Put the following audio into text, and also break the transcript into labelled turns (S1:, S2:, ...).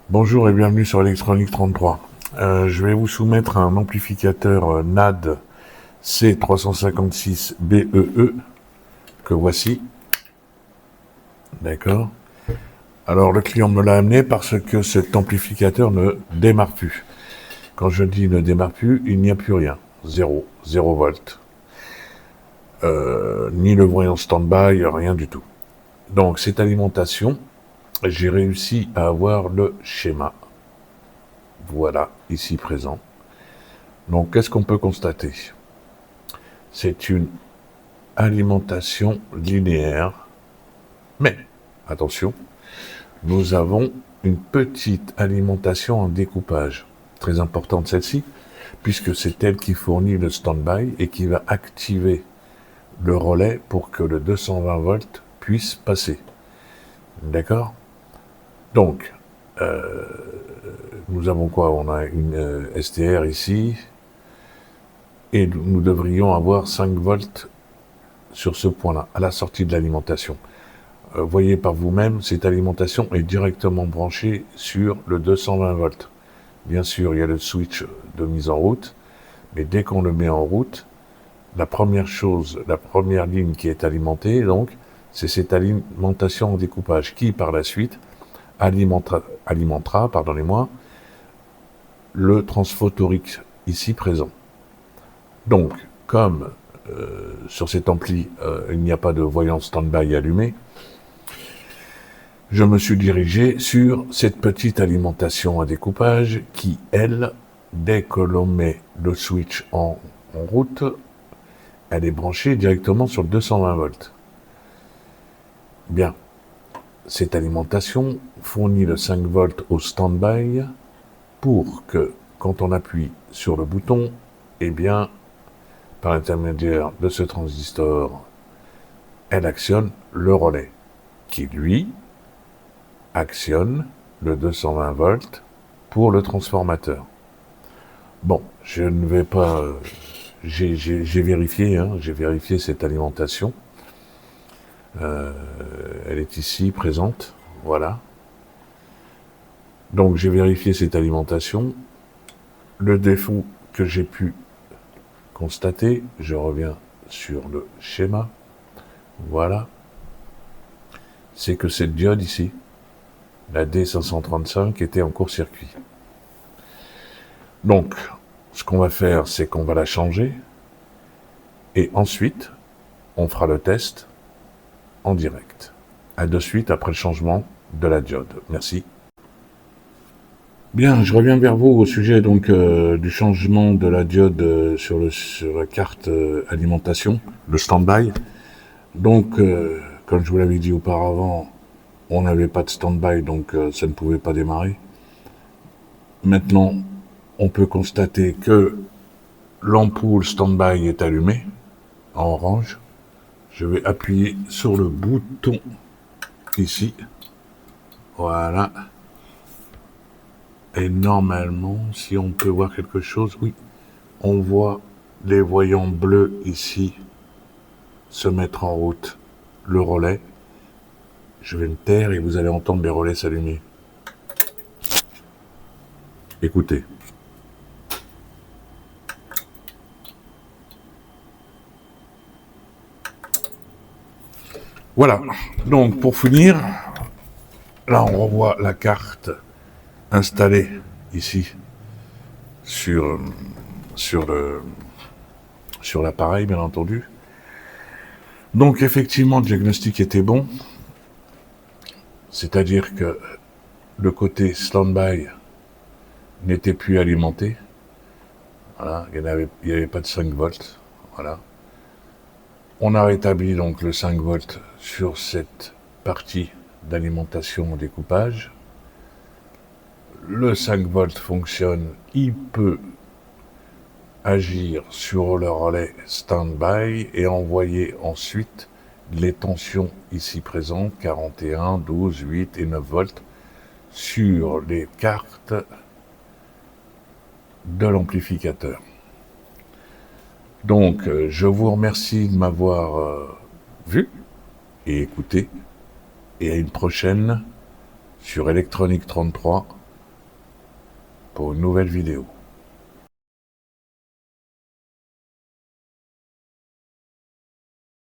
S1: Bonjour et bienvenue sur Electronic 33. Je vais vous soumettre un amplificateur NAD C356BEE que voici. D'accord. Alors le client me l'a amené parce que cet amplificateur ne démarre plus. Quand je dis ne démarre plus, il n'y a plus rien. Zéro volt. Ni le voyant stand-by, rien du tout. Donc cette alimentation, j'ai réussi à avoir le schéma. Voilà, ici présent. Donc, qu'est-ce qu'on peut constater? C'est une alimentation linéaire, mais, attention, nous avons une petite alimentation en découpage, très importante celle-ci, puisque c'est elle qui fournit le stand-by et qui va activer le relais pour que le 220 volts puisse passer. D'accord? Donc, nous avons quoi? On a une STR ici, et nous devrions avoir 5 volts sur ce point-là, à la sortie de l'alimentation. Voyez par vous-même, cette alimentation est directement branchée sur le 220 volts. Bien sûr, il y a le switch de mise en route, mais dès qu'on le met en route, la première ligne qui est alimentée, donc, c'est cette alimentation en découpage qui, par la suite, alimentera, le transphotorique ici présent. Donc, comme sur cet ampli, il n'y a pas de voyant stand-by allumé, je me suis dirigé sur cette petite alimentation à découpage qui, elle, dès que l'on met le switch en route, elle est branchée directement sur le 220 volts. Bien, cette alimentation fournit le 5 volts au stand-by pour que, quand on appuie sur le bouton, eh bien, par l'intermédiaire de ce transistor, elle actionne le relais, qui lui actionne le 220 volts pour le transformateur. Bon, je ne vais pas... j'ai vérifié cette alimentation. Elle est ici, présente, voilà. Donc j'ai vérifié cette alimentation. Le défaut que j'ai pu constater, je reviens sur le schéma, voilà, c'est que cette diode ici, la D535, était en court-circuit. Donc, ce qu'on va faire, c'est qu'on va la changer, et ensuite, on fera le test en direct. À de suite après le changement de la diode. Merci. Bien, je reviens vers vous au sujet donc du changement de la diode sur la carte alimentation, le stand-by. Donc, comme je vous l'avais dit auparavant, on n'avait pas de stand-by, donc ça ne pouvait pas démarrer. Maintenant, on peut constater que l'ampoule stand-by est allumée, en orange. Je vais appuyer sur le bouton ici. Voilà. Et normalement, si on peut voir quelque chose, oui, on voit les voyants bleus ici se mettre en route. Le relais. Je vais me taire et vous allez entendre les relais s'allumer. Écoutez. Voilà. Donc, pour finir, là, on revoit la carte installée ici sur l'appareil, bien entendu. Donc, effectivement, le diagnostic était bon. C'est-à-dire que le côté stand-by n'était plus alimenté. Voilà, il n'y avait pas de 5 volts. Voilà. On a rétabli donc le 5 volts sur cette partie d'alimentation au découpage. Le 5 volts fonctionne, il peut agir sur le relais stand-by et envoyer ensuite les tensions ici présentes, 41, 12, 8 et 9 volts, sur les cartes de l'amplificateur. Donc, je vous remercie de m'avoir vu et écouté, et à une prochaine sur Electronic 33 pour une nouvelle vidéo.